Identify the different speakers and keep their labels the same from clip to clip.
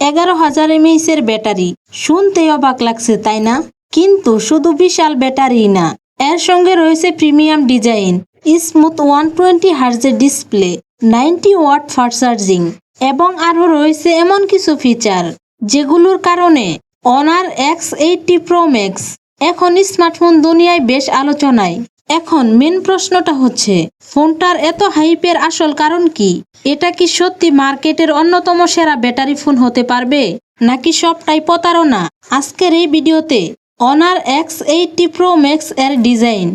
Speaker 1: 11,000 mAh battery. শুনতেই অবাক লাগছে তাই না? কিন্তু শুধু বিশাল ব্যাটারি না, এর সঙ্গে রয়েছে premium design, smooth 120 Hz display, 90 watt fast charging এবং আরও রয়েছে এমন কিছু ফিচার যেগুলোর কারণে অনার X80 Pro Max এখন স্মার্টফোন দুনিয়ায় বেশ আলোচনায়। এখন মেন প্রশ্নটা হচ্ছে, ফোনটার এত হাইপের আসল কারণ কি? এটা কি সত্যি মার্কেটের অন্যতম সেরা ব্যাটারি ফোন হতে পারবে, নাকি সবটাই প্রতারণা? আজকের এই ভিডিওতে অনার X80 Pro Max এর design,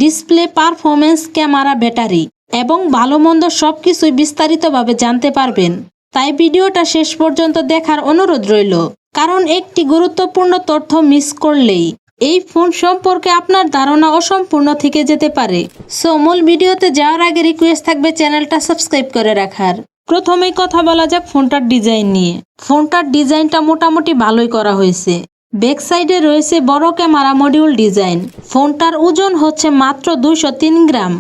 Speaker 1: display, performance, camera, battery এবং ভালো মন্দ সবকিছুই বিস্তারিতভাবে জানতে পারবেন। তাই ভিডিওটা শেষ পর্যন্ত দেখার অনুরোধ রইল, কারণ একটি গুরুত্বপূর্ণ তথ্য মিস করলেই এই ফোন সম্পর্কে আপনার ধারণা অসম্পূর্ণ থেকে যেতে পারে। সো মূল ভিডিওতে যাওয়ার আগে রিকোয়েস্ট থাকবে চ্যানেলটা সাবস্ক্রাইব করে রাখার। প্রথমেই কথা বলা যাক ফোনটার ডিজাইন নিয়ে। ফোনটার ডিজাইনটা মোটামুটি ভালোই করা হয়েছে। ব্যাক সাইডে রয়েছে বড় ক্যামেরা মডিউল ডিজাইন। ফোনটার ওজন হচ্ছে মাত্র 203 গ্রাম।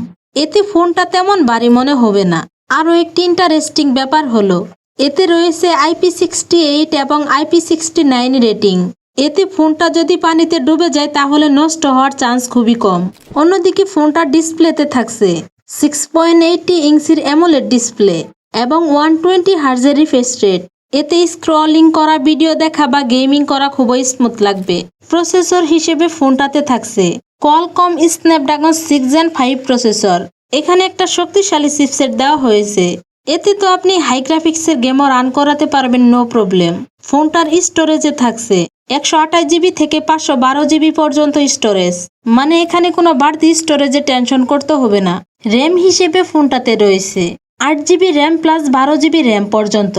Speaker 1: এতে ফোনটা তেমন ভারী মনে হবে না। আরও একটি ইন্টারেস্টিং ব্যাপার হলো, এতে রয়েছে IP68 এবং IP69 রেটিং। এতে ফোনটা যদি পানিতে ডুবে যায় তাহলে নষ্ট হওয়ার চান্স খুবই কম। অন্যদিকে ফোনটার ডিসপ্লেতে থাকছে 6.80 ইঞ্চির অ্যামোলেড ডিসপ্লে এবং 120 Hz রিফ্রেশ রেট। এতে স্ক্রলিং করা, ভিডিও দেখা বা গেমিং করা খুবই স্মুথ লাগবে। প্রসেসর হিসেবে ফোনটাতে থাকছে কোয়ালকম স্ন্যাপড্রাগন 6 Gen 5 প্রসেসর। এখানে একটা শক্তিশালী চিপসেট দেওয়া হয়েছে। এতে তো আপনি হাই গ্রাফিক্সের গেমও রান করাতে পারবেন, নো প্রবলেম। ফোনটার স্টোরেজে থাকছে 128GB থেকে 512GB পর্যন্ত স্টোরেজ, মানে এখানে কোনো বাড়তি স্টোরেজে টেনশন করতে হবে না। র্যাম হিসেবে ফোনটাতে রয়েছে 8GB RAM plus 12GB RAM পর্যন্ত।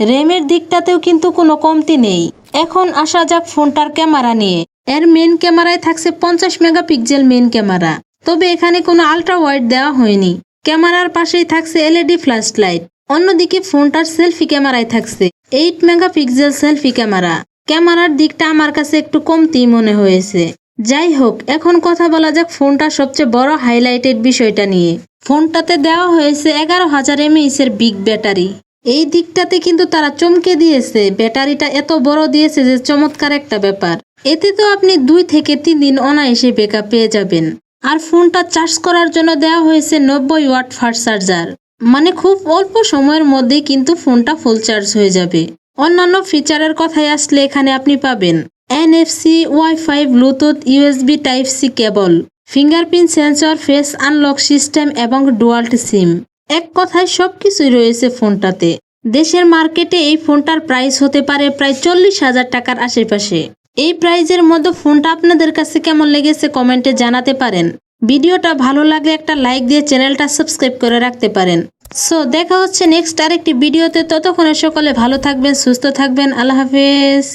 Speaker 1: র্যামের দিকটাতেও কিন্তু কোনো কমতি নেই। এখন আসা যাক ফোনটার ক্যামেরা নিয়ে। এর মেন ক্যামেরায় থাকছে 50 মেগাপিক্সেল মেন ক্যামেরা, তবে এখানে কোনো আলট্রা ওয়াইড দেওয়া হয়নি। ক্যামেরার পাশেই থাকছে LED ফ্ল্যাশ লাইট। অন্যদিকে ফোনটার সেলফি ক্যামেরায় থাকছে 8 মেগাপিক্সেল সেলফি ক্যামেরা। ক্যামেরার দিকটা আমার কাছে একটু কমতি মনে হয়েছে। যাই হোক, এখন কথা বলা যাক ফোনটার সবচেয়ে বড় হাইলাইটেড বিষয়টা নিয়ে। ফোনটাতে দেওয়া হয়েছে 11,000 mAh এর বিগ ব্যাটারি। এই দিকটাতে কিন্তু তারা চমকে দিয়েছে। ব্যাটারিটা এত বড় দিয়েছে যে চমৎকার একটা ব্যাপার। এতে তো আপনি 2 থেকে 3 দিন অনায়াসে ব্যাকআপ পেয়ে যাবেন। আর ফোনটা চার্জ করার জন্য দেওয়া হয়েছে 90 ওয়াট ফাস্ট চার্জার, মানে খুব অল্প সময়ের মধ্যেই কিন্তু ফোনটা ফুল চার্জ হয়ে যাবে। অন্যান্য ফিচারের কথায় আসলে এখানে আপনি পাবেন NFC, wifi, Bluetooth, USB Type-C cable, fingerprint sensor, face unlock system এবং ডুয়াল সিম। এক কথায় সবকিছুই রয়েছে ফোনটাতে। দেশের মার্কেটে এই ফোনটার প্রাইস হতে পারে প্রায় 40,000 টাকার আশেপাশে। এই প্রাইজের মধ্যে ফোনটা আপনাদের কাছে কেমন লেগেছে কমেন্টে জানাতে পারেন। ভিডিওটা ভালো লাগলে একটা লাইক দিয়ে চ্যানেলটা সাবস্ক্রাইব করে রাখতে পারেন। সো দেখা হচ্ছে নেক্সট আরেকটি ভিডিওতে। ততক্ষণে সকলে ভালো থাকবেন, সুস্থ থাকবেন। আল্লাহ হাফেজ।